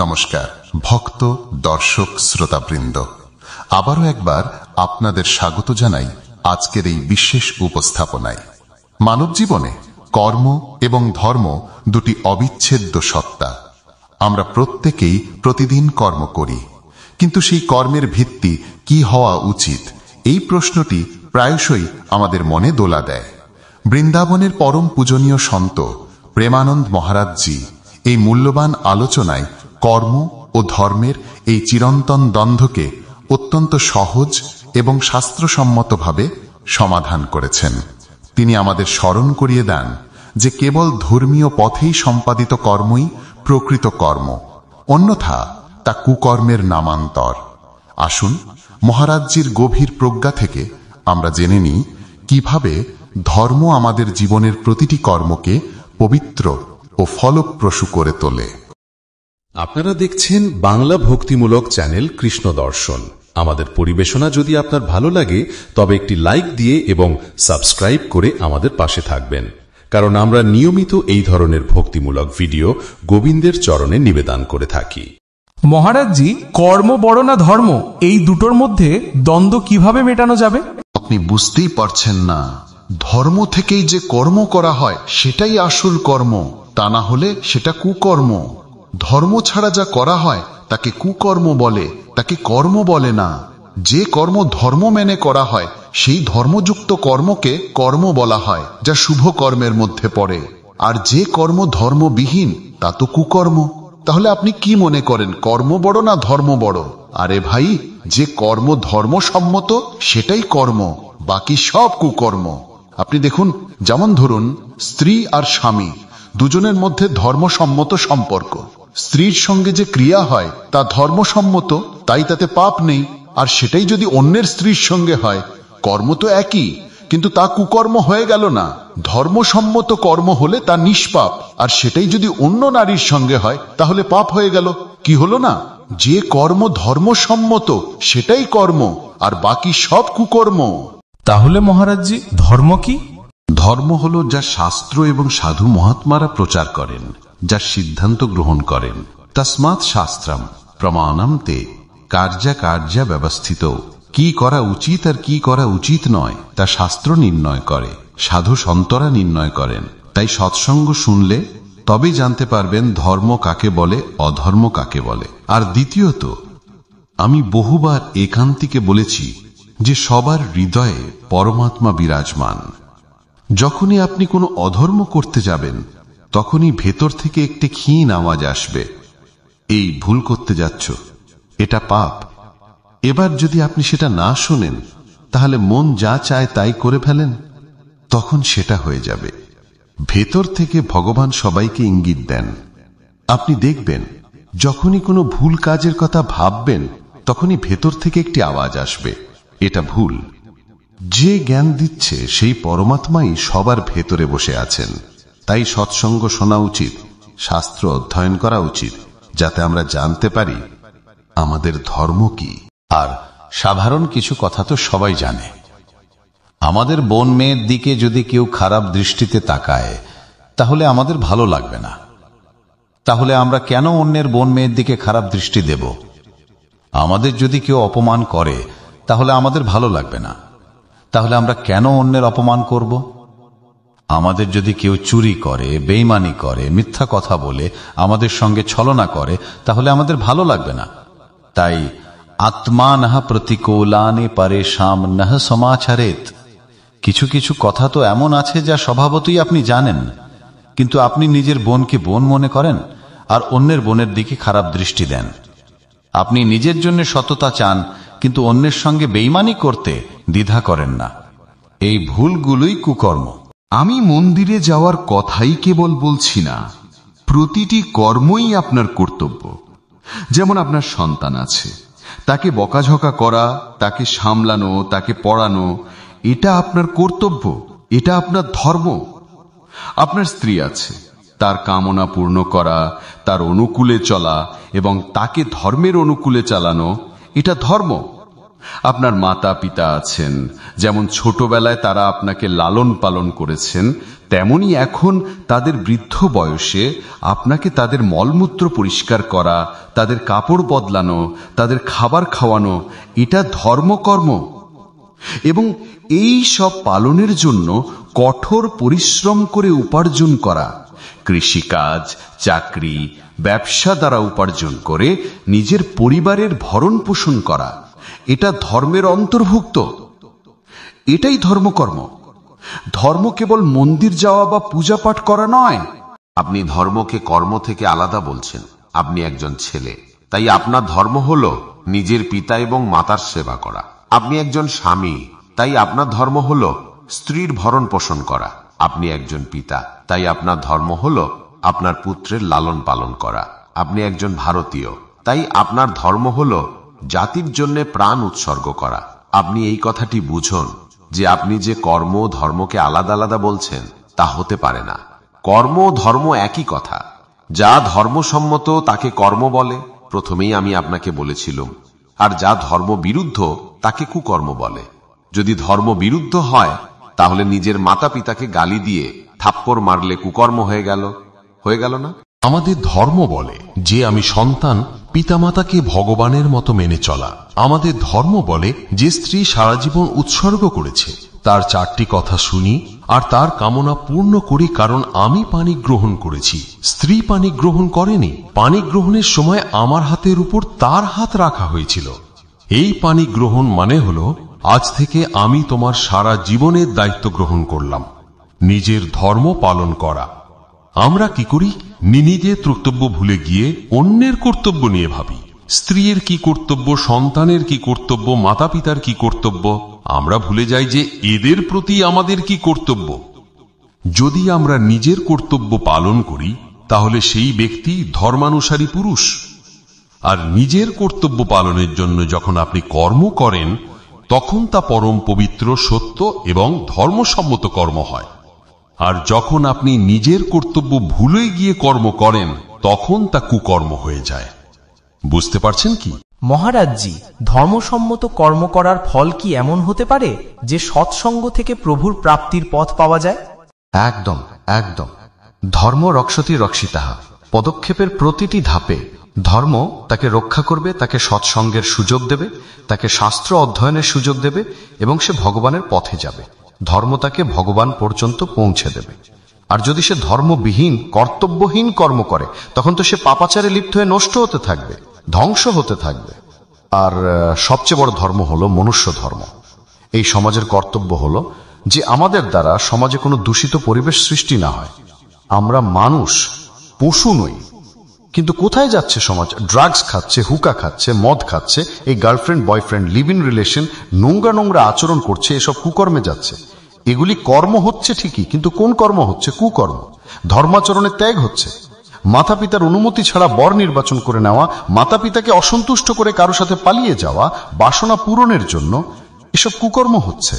নমস্কার ভক্ত দর্শক শ্রোতাবৃন্দ, আবারও একবার আপনাদের স্বাগত জানাই আজকের এই বিশেষ উপস্থাপনায়। মানব জীবনে কর্ম এবং ধর্ম দুটি অবিচ্ছেদ্য সত্তা। আমরা প্রত্যেকেই প্রতিদিন কর্ম করি, কিন্তু সেই কর্মের ভিত্তি কি হওয়া উচিত, এই প্রশ্নটি প্রায়শই আমাদের মনে দোলা দেয়। বৃন্দাবনের পরম পূজনীয় সন্ত প্রেমানন্দ মহারাজজি এই মূল্যবান আলোচনায় কর্ম ও ধর্মের এই চিরন্তন দ্বন্দ্বকে অত্যন্ত সহজ এবং শাস্ত্রসম্মতভাবে সমাধান করেছেন। তিনি আমাদের স্মরণ করিয়ে দেন যে কেবল ধর্মীয় পথেই সম্পাদিত কর্মই প্রকৃত কর্ম, অন্যথা তা কুকর্মের নামান্তর। আসুন মহারাজজির গভীর প্রজ্ঞা থেকে আমরা জেনে নিই কিভাবে ধর্ম আমাদের জীবনের প্রতিটি কর্মকে পবিত্র ও ফলপ্রসূ করে তোলে। আপনারা দেখছেন বাংলা ভক্তিমূলক চ্যানেল কৃষ্ণ দর্শন। আমাদের পরিবেশনা যদি আপনার ভালো লাগে তবে একটি লাইক দিয়ে এবং সাবস্ক্রাইব করে আমাদের পাশে থাকবেন, কারণ আমরা নিয়মিত এই ধরনের ভক্তিমূলক ভিডিও গোবিন্দের চরণে নিবেদন করে থাকি। মহারাজজি, কর্ম বড় না ধর্ম, এই দুটোর মধ্যে দ্বন্দ্ব কিভাবে মেটানো যাবে? আপনি বুঝতেই পারছেন না। ধর্ম থেকেই যে কর্ম করা হয় সেটাই আসল কর্ম, তা না হলে সেটা কুকর্ম। ধর্ম ছাড়া যা করা হয় তাকে কুকর্ম বলে, তাকে কর্ম বলে না। যে কর্ম ধর্ম মেনে করা হয় সেই ধর্মযুক্ত কর্মকে কর্ম বলা হয়, যা শুভ কর্মের মধ্যে পড়ে। আর যে কর্ম ধর্মবিহীন তা তো কুকর্ম। তাহলে আপনি কি মনে করেন, কর্ম বড় না ধর্ম বড়? আরে ভাই, যে কর্ম ধর্মসম্মত সেটাই কর্ম, বাকি সব কুকর্ম। আপনি দেখুন, যেমন ধরুন স্ত্রী আর স্বামী দুজনের মধ্যে ধর্মসম্মত সম্পর্ক। স্ত্রীর সঙ্গে যে ক্রিয়া হয় তা ধর্মসম্মত, তাই তাতে পাপ নেই। আর সেটাই যদি অন্যের স্ত্রীর সঙ্গে হয়, কর্ম তো একই, কিন্তু তা কুকর্ম হয়ে গেল না। ধর্মসম্মত কর্ম হলে তা নিষ্পাপ, আর সেটাই যদি অন্য নারীর সঙ্গে হয় তাহলে পাপ হয়ে গেল। কি হলো না? যে কর্ম ধর্মসম্মত সেটাই কর্ম, আর বাকি সব কুকর্ম। তাহলে মহারাজজি, ধর্ম কি? ধর্ম হলো যা শাস্ত্র এবং সাধু মহাত্মারা প্রচার করেন, যার সিদ্ধান্ত গ্রহণ করেন। তস্মাৎ শাস্ত্রম প্রমাণম তে কার্যা কার্যা ব্যবস্থিত। কি করা উচিত আর কি করা উচিত নয় তা শাস্ত্র নির্ণয় করে, সাধু সন্তরা নির্ণয় করেন। তাই সৎসঙ্গ শুনলে তবেই জানতে পারবেন ধর্ম কাকে বলে, অধর্ম কাকে বলে। আর দ্বিতীয়ত, আমি বহুবার একান্তিকে বলেছি যে সবার হৃদয়ে পরমাত্মা বিরাজমান। যখনই আপনি কোনো অধর্ম করতে যাবেন তখনই ভেতর থেকে একটি ক্ষীণ আওয়াজ আসবে, এই ভুল করতে যাচ্ছ, এটা পাপ। এবার যদি আপনি সেটা না শোনেন, তাহলে মন যা চায় তাই করে ফেলেন, তখন সেটা হয়ে যাবে। ভেতর থেকে ভগবান সবাইকে ইঙ্গিত দেন। আপনি দেখবেন যখনই কোনো ভুল কাজের কথা ভাববেন তখনই ভেতর থেকে একটি আওয়াজ আসবে, এটা ভুল। যে জ্ঞান দিচ্ছে সেই পরমাত্মাই সবার ভেতরে বসে আছেন। তাই সৎসঙ্গ শোনা উচিত, শাস্ত্র অধ্যয়ন করা উচিত, যাতে আমরা জানতে পারি আমাদের ধর্ম কি। আর সাধারণ কিছু কথা তো সবাই জানে। আমাদের বোন মেয়ের দিকে যদি কেউ খারাপ দৃষ্টিতে তাকায় তাহলে আমাদের ভালো লাগবে না। তাহলে আমরা কেন অন্যের বোন মেয়ের দিকে খারাপ দৃষ্টি দেব? আমাদের যদি কেউ অপমান করে তাহলে আমাদের ভালো লাগবে না। তাহলে আমরা কেন অন্যের অপমান করব? আমাদের যদি কেউ চুরি করে, বেঈমানি করে, মিথ্যা কথা বলে, আমাদের সঙ্গে ছলনা করে, তাহলে আমাদের ভালো লাগবে না। তাই আত্মা নহ প্রতিকূলানি পরেশাম নহ সমাচারেত। কিছু কিছু কথা তো এমন আছে যা স্বভাবতই আপনি জানেন, কিন্তু আপনি নিজের বোনকে বোন মনে করেন আর অন্যের বোনের দিকে খারাপ দৃষ্টি দেন। আপনি নিজের জন্য সততা চান, কিন্তু অন্যের সঙ্গে বেঈমানি করতে দ্বিধা করেন না। এই ভুলগুলোই কুকর্ম। আমি মন্দিরে যাওয়ার কথাই কেবল বলছি না, প্রতিটি কর্মই আপনার কর্তব্য। যেমন আপনার সন্তান আছে, তাকে বকাঝকা করা, তাকে সামলানো, তাকে পড়ানো, এটা আপনার কর্তব্য, এটা আপনার ধর্ম। আপনার স্ত্রী আছে, তার কামনা পূর্ণ করা, তার অনুকূলে চলা এবং তাকে ধর্মের অনুকূলে চালানো, এটা ধর্ম। আপনার মাতা পিতা আছেন, যেমন ছোটবেলায় তারা আপনাকে লালন পালন করেছেন, তেমনি এখন তাদের বৃদ্ধ বয়সে আপনাকে তাদের মলমূত্র পরিষ্কার করা, তাদের কাপড় বদলানো, তাদের খাবার খাওয়ানো, এটা ধর্মকর্ম। এবং এই সব পালনের জন্য কঠোর পরিশ্রম করে উপার্জন করা, কৃষিকাজ, চাকরি, ব্যবসা দ্বারা উপার্জন করে নিজের পরিবারের ভরণ পোষণ করা, এটা ধর্মের অন্তর্ভুক্ত। এটাই ধর্মকর্ম। ধর্ম কেবল মন্দির যাওয়া বা পূজা পাঠ করা নয়। আপনি ধর্মকে কর্ম থেকে আলাদা বলছেন। আপনি একজন ছেলে, তাই আপনার ধর্ম হলো নিজের পিতা এবং মাতার সেবা করা। আপনি একজন স্বামী, তাই আপনার ধর্ম হলো স্ত্রীর ভরণ পোষণ করা। আপনি একজন পিতা, তাই আপনার ধর্ম হলো আপনার পুত্রের লালন পালন করা। আপনি একজন ভারতীয়, তাই আপনার ধর্ম হলো জাতির জন্য প্রাণ উৎসর্গ করা। আপনি এই কথাটি বুঝুন যে আপনি যে কর্ম ধর্মকে আলাদা আলাদা বলছেন তা হতে পারে না। কর্ম ধর্ম একই কথা। যা ধর্মসম্মত তাকে কর্ম বলে, প্রথমেই আমি আপনাকে বলেছিলাম। আর যা ধর্ম বিরুদ্ধ তাকে কুকর্ম বলে। যদি ধর্ম বিরুদ্ধ হয় তাহলে নিজের মাতা পিতাকে গালি দিয়ে থাপ্পড় মারলে কুকর্ম হয়ে গেল না? আমাদের ধর্ম বলে যে আমি সন্তান পিতামাতাকে ভগবানের মতো মেনে চলা। আমাদের ধর্ম বলে যে স্ত্রী সারা জীবন উৎসর্গ করেছে তার 4টি কথা শুনি আর তার কামনা পূর্ণ করি, কারণ আমি পানি গ্রহণ করেছি, স্ত্রী পানি গ্রহণ করেনি। পানি গ্রহণের সময় আমার হাতের উপর তার হাত রাখা হয়েছিল। এই পানি গ্রহণ মানে হলো আজ থেকে আমি তোমার সারা জীবনের দায়িত্ব গ্রহণ করলাম, নিজের ধর্ম পালন করা। আমরা কি করি? নিজের কর্তব্য ভুলে গিয়ে অন্যের কর্তব্য নিয়ে ভাবি। স্ত্রীর কি কর্তব্য, সন্তানের কি কর্তব্য, মাতা পিতার কি কর্তব্য, আমরা ভুলে যাই যে এদের প্রতি আমাদের কি কর্তব্য। যদি আমরা নিজের কর্তব্য পালন করি তাহলে সেই ব্যক্তি ধর্মানুসারী পুরুষ। আর নিজের কর্তব্য পালনের জন্য যখন আপনি কর্ম করেন তখন তা পরম পবিত্র, সত্য এবং ধর্মসম্মত কর্ম হয়। আর যখন আপনি নিজের কর্তব্য ভুলে গিয়ে কর্ম করেন তখন তা কুকর্ম হয়ে যায়। বুঝতে পারছেন কি? মহারাজজি, ধর্মসম্মত কর্ম করার ফল কি এমন হতে পারে যে সৎসঙ্গ থেকে প্রভুর প্রাপ্তির পথ পাওয়া যায়? একদম একদম। ধর্ম রক্ষতি রক্ষিতাহা। পদক্ষেপের প্রতিটি ধাপে ধর্ম তাকে রক্ষা করবে, তাকে সৎসঙ্গের সুযোগ দেবে, তাকে শাস্ত্র অধ্যয়নের সুযোগ দেবে এবং সে ভগবানের পথে যাবে। ধর্ম তাকে ভগবান পর্যন্ত পৌঁছে দেবে। আর যদি সে ধর্মবিহীন, কর্তব্যহীন কর্ম করে তখন তো সে পাপাচারে লিপ্ত হয়ে নষ্ট হতে থাকবে, ধ্বংস হতে থাকবে। আর সবচেয়ে বড় ধর্ম হলো মনুষ্য ধর্ম। এই সমাজের কর্তব্য হলো যে আমাদের দ্বারা সমাজে কোনো দূষিত পরিবেশ সৃষ্টি না হয়। আমরা মানুষ, পশু নই। কিন্তু কোথায় যাচ্ছে সমাজ? ড্রাগস খাচ্ছে, হুকা খাচ্ছে, মদ খাচ্ছে, এই girlfriend boyfriend live in relation, নোংরা নোংরা আচরণ করছে, এসব কুকর্মে যাচ্ছে। এগুলি কর্ম হচ্ছে ঠিকই, কিন্তু কোন কর্ম হচ্ছে? কুকর্ম। ধর্মাচরণের ত্যাগ হচ্ছে। মাতা পিতার অনুমতি ছাড়া বর নির্বাচন করে নেওয়া, মাতা পিতাকে অসন্তুষ্ট করে কারো সাথে পালিয়ে যাওয়া, বাসনা পূরণের জন্য, এসব কুকর্ম হচ্ছে।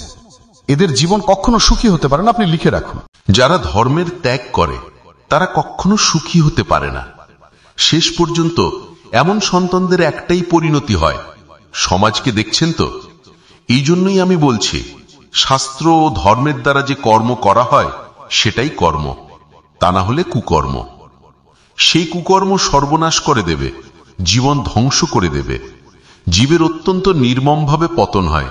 এদের জীবন কখনো সুখী হতে পারে না। আপনি লিখে রাখুন। যারা ধর্মের ত্যাগ করে তারা কখনো সুখী হতে পারে না। শেষ পর্যন্ত এমন সন্তানদের একটাই পরিণতি হয়। সমাজকে দেখছেন তো? এই জন্যই আমি বলছি, শাস্ত্র ও ধর্মের দ্বারা যে কর্ম করা হয় সেটাই কর্ম, তা না হলে কুকর্ম। সেই কুকর্ম সর্বনাশ করে দেবে, জীবন ধ্বংস করে দেবে, জীবের অত্যন্ত নির্মমভাবে পতন হয়।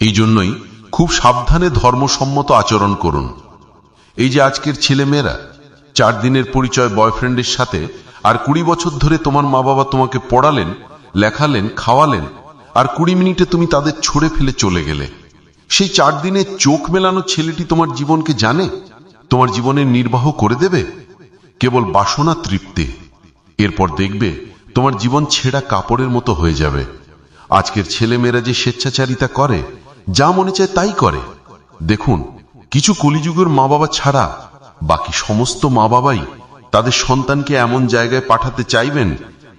এই জন্যই খুব সাবধানে ধর্মসম্মত আচরণ করুন। এই যে আজকের ছেলেমেয়েরা 4 দিনের পরিচয় বয়ফ্রেন্ডের সাথে, আর 20 বছর ধরে তোমার মা বাবা তোমাকে পড়ালেন, লেখালেন, খাওয়ালেন, আর 20 মিনিটে তুমি তাদের ছুড়ে ফেলে চলে গেলে। সেই 4 দিনে চোখ মেলানো ছেলেটি তোমার জীবনকে জানে? তোমার জীবনের নির্বাহ করে দেবে কেবল বাসনা তৃপ্তি। এরপর দেখবে তোমার জীবন ছেঁড়া কাপড়ের মতো হয়ে যাবে। আজকের ছেলেমেয়েরা যে স্বেচ্ছাচারিতা করে, যা মনে চায় তাই করে। দেখুন, কিছু কলিযুগের মা বাবা ছাড়া বাকি সমস্ত মা বাবাই তাদের সন্তানকে এমন জায়গায় পাঠাতে চাইবেন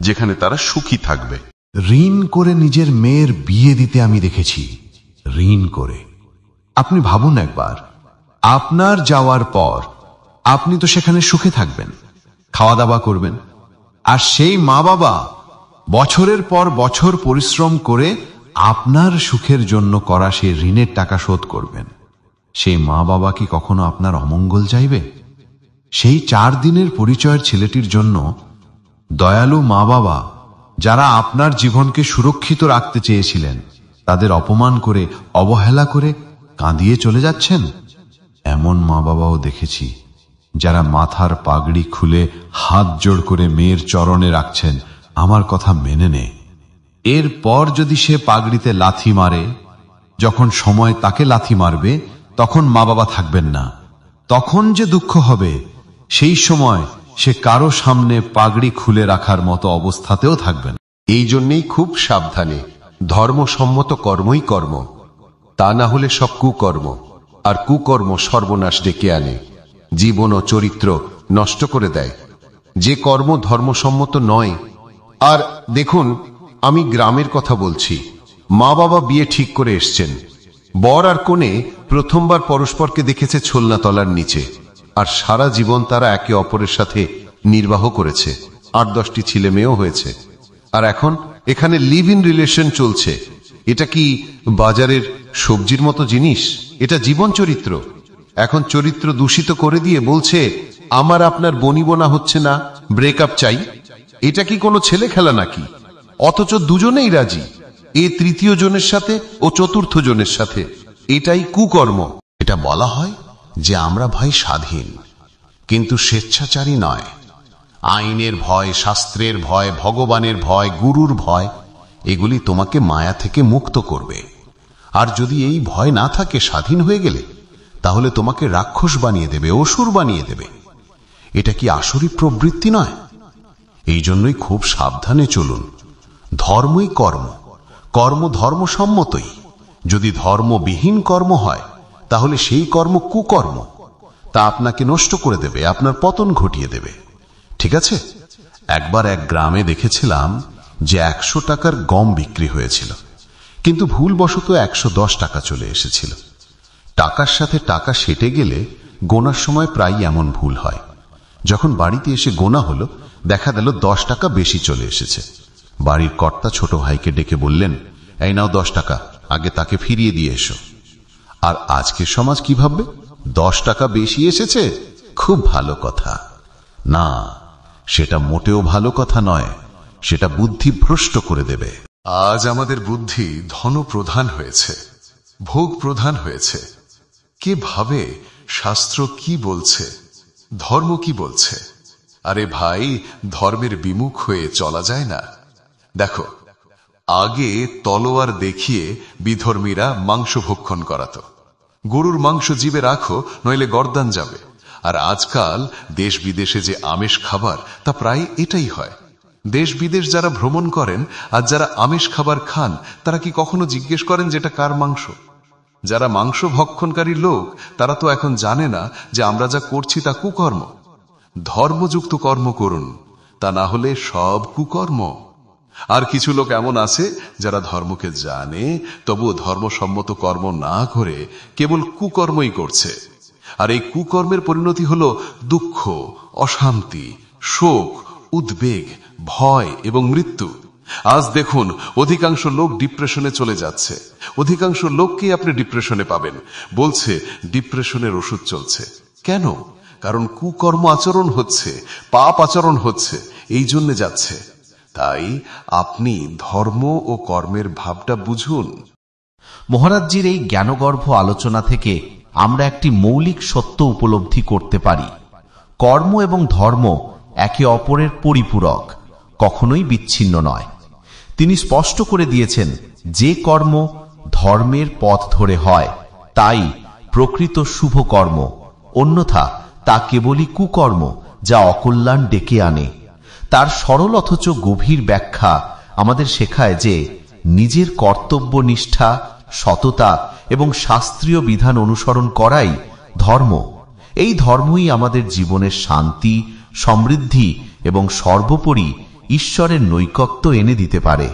যেখানে তারা সুখী থাকবে। ঋণ করে নিজের মেয়ের বিয়ে দিতে আমি দেখেছি। ঋণ করে। আপনি ভাবুন একবার, আপনার যাওয়ার পর আপনি তো সেখানে সুখে থাকবেন, খাওয়া দাওয়া করবেন, আর সেই মা বাবা বছরের পর বছর পরিশ্রম করে আপনার সুখের জন্য করা সেই ঋণের টাকা শোধ করবেন। সেই মা বাবা কি কখনো আপনার অমঙ্গল চাইবে? সেই 4 দিনের পরিচয়ের ছেলেটির জন্য দয়ালু মা বাবা যারা আপনার জীবনকে সুরক্ষিত রাখতে চেয়েছিলেন, তাদের অপমান করে, অবহেলা করে কাঁদিয়ে চলে যাচ্ছেন। এমন মা বাবাও দেখেছি যারা মাথার পাগড়ি খুলে হাত জোড় করে মেয়ের চরণে রাখছেন, আমার কথা মেনে নে। এরপর যদি সে পাগড়িতে লাথি মারে, যখন সময় তাকে লাথি মারবে, তখন মা বাবা থাকবেন না। তখন যে দুঃখ হবে, সেই সময় সে কারো সামনে পাগড়ি খুলে রাখার মতো অবস্থাতেও থাকবেন। এই জন্যেই খুব সাবধানে, ধর্মসম্মত কর্মই কর্ম, তা না হলে সব কুকর্ম। আর কুকর্ম সর্বনাশ ডেকে আনে, জীবন ও চরিত্র নষ্ট করে দেয়। যে কর্ম ধর্মসম্মত নয়। আর দেখুন, আমি গ্রামের কথা বলছি। মা বাবা বিয়ে ঠিক করে এসছেন, বর আর কনে প্রথমবার পরস্পরকে দেখেছে ছোলনাতলার নিচে, আর সারা জীবন তারা একে অপরের সাথে নির্বাহ করেছে, 8-10টি ছেলে মেয়েও হয়েছে। আর এখন এখানে লিভ ইন রিলেশন চলছে। এটা কি বাজারের সবজির মতো জিনিস? এটা জীবন চরিত্র। এখন চরিত্র দূষিত করে দিয়ে বলছে আমার আপনার বনিবনা হচ্ছে না, ব্রেকআপ চাই। এটা কি কোনো ছেলে খেলা নাকি? অথচ দুজনেই রাজি, এ তৃতীয় জনের সাথে ও চতুর্থ জনের সাথে। এটাই কুকর্ম। এটা বলা হয় যে আমরা ভাই স্বাধীন, কিন্তু স্বেচ্ছাচারী নয়। আইনের ভয়, শাস্ত্রের ভয়, ভগবানের ভয়, গুরুর ভয়, এগুলি তোমাকে মায়া থেকে মুক্ত করবে। আর যদি এই ভয় না থাকে, স্বাধীন হয়ে গেলে, তাহলে তোমাকে রাক্ষস বানিয়ে দেবে, অসুর বানিয়ে দেবে। এটা কি আসরি প্রবৃত্তি নয়? এই জন্যই খুব সাবধানে চলুন। ধর্মই কর্ম, কর্ম ধর্মসম্মতই। যদি ধর্মবিহীন কর্ম হয়, তাহলে সেই কর্ম কুকর্ম। তা আপনাকে নষ্ট করে দেবে, আপনার পতন ঘটিয়ে দেবে। ঠিক আছে? একবার এক গ্রামে দেখেছিলাম যে 100 টাকার গম বিক্রি হয়েছিল, কিন্তু ভুলবশত 110 টাকা চলে এসেছিল। টাকার সাথে টাকা সেটে গেলে গোনার সময় প্রায় এমন ভুল হয়। যখন বাড়িতে এসে গোনা হলো, দেখা গেল 10 টাকা বেশি চলে এসেছে। বাড়ির কর্তা ছোট ভাইকে ডেকে বললেন, এই নাও 10 টাকা, আগে তাকে ফিরিয়ে দিয়ে এসো। আর আজকের সমাজ কি ভাববে? 10 টাকা বেশি এসেছে, খুব ভালো কথা। না, সেটা মোটেও ভালো কথা নয়, সেটা বুদ্ধি ভ্রষ্ট করে দেবে। আজ আমাদের বুদ্ধি ধন প্রধান হয়েছে, ভোগ প্রধান হয়েছে। কে ভাবে শাস্ত্র কি বলছে, ধর্ম কি বলছে? আরে ভাই, ধর্মের বিমুখ হয়ে চলা যায় না। দেখো, আগে তলোয়ার দেখিয়ে বিধর্মীরা মাংস ভক্ষণ করাতো। গরুর মাংস জিবে রাখো, নইলে গর্দান যাবে। আর আজকাল দেশ বিদেশে যে আমিষ খাবার, তা প্রায় এটাই হয়। দেশ বিদেশ যারা ভ্রমণ করেন আর যারা আমিষ খাবার খান, তারা কি কখনো জিজ্ঞেস করেন যে এটা কার মাংস? যারা মাংস ভক্ষণকারী লোক, তারা তো এখন জানে না যে আমরা যা করছি তা কুকর্ম। ধর্মযুক্ত কর্ম করুন, তা না হলে সব কুকর্ম। আর কিছু লোক এমন আছে যারা ধর্মকে জানে, তবুও ধর্মসম্মত কর্ম না করে কেবল কুকর্মই করছে। আর এই কুকর্মের পরিণতি হলো দুঃখ, অশান্তি, শোক, উদ্বেগ, ভয় এবং মৃত্যু। আজ দেখুন, অধিকাংশ লোক ডিপ্রেশনে চলে যাচ্ছে। অধিকাংশ লোককেই আপনি ডিপ্রেশনে পাবেন। বলছে ডিপ্রেশনের ওষুধ চলছে। কেন? কারণ কুকর্ম আচরণ হচ্ছে, পাপ আচরণ হচ্ছে, এই জন্য যাচ্ছে। তাই আপনি ধর্ম ও কর্মের ভাবটা বুঝুন। মহারাজজির এই জ্ঞানগর্ভ আলোচনা থেকে আমরা একটি মৌলিক সত্য উপলব্ধি করতে পারি। কর্ম এবং ধর্ম একে অপরের পরিপূরক, কখনোই বিচ্ছিন্ন নয়। তিনি স্পষ্ট করে দিয়েছেন, যে কর্ম ধর্মের পথ ধরে হয় তাই প্রকৃত শুভ কর্ম, অন্যথা তা কেবলই কুকর্ম, যা অকল্যাণ ডেকে আনে। তার সরল অথচ গভীর ব্যাখ্যা আমাদের শেখায় যে নিজের কর্তব্য নিষ্ঠা, সততা এবং শাস্ত্রীয় বিধান অনুসরণ করাই ধর্ম। এই ধর্মই আমাদের জীবনের শান্তি, সমৃদ্ধি এবং সর্বোপরি ঈশ্বরের নৈকট্য এনে দিতে পারে।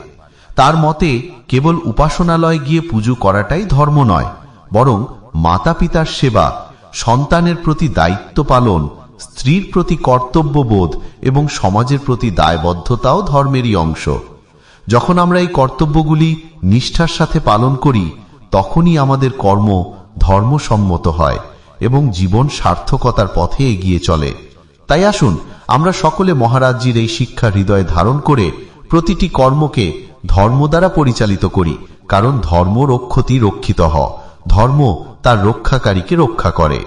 তার মতে কেবল উপাসনালয় গিয়ে পুজো করাটাই ধর্ম নয়, বরং মাতা পিতার সেবা, সন্তানের প্রতি দায়িত্ব পালন, স্ত্রীর প্রতি কর্তব্যবোধ এবং সমাজের প্রতি দায়বদ্ধতাও ধর্মেরই অংশ। যখন আমরা এই কর্তব্যগুলি নিষ্ঠার সাথে পালন করি তখনই আমাদের কর্ম ধর্মসম্মত হয় এবং জীবন সার্থকতার পথে এগিয়ে চলে। তাই আসুন আমরা সকলে মহারাজজির এই শিক্ষা হৃদয়ে ধারণ করে প্রতিটি কর্মকে ধর্ম দ্বারা পরিচালিত করি, কারণ ধর্ম রক্ষতি রক্ষিত হ, ধর্ম তার রক্ষাকারীকে রক্ষা করে।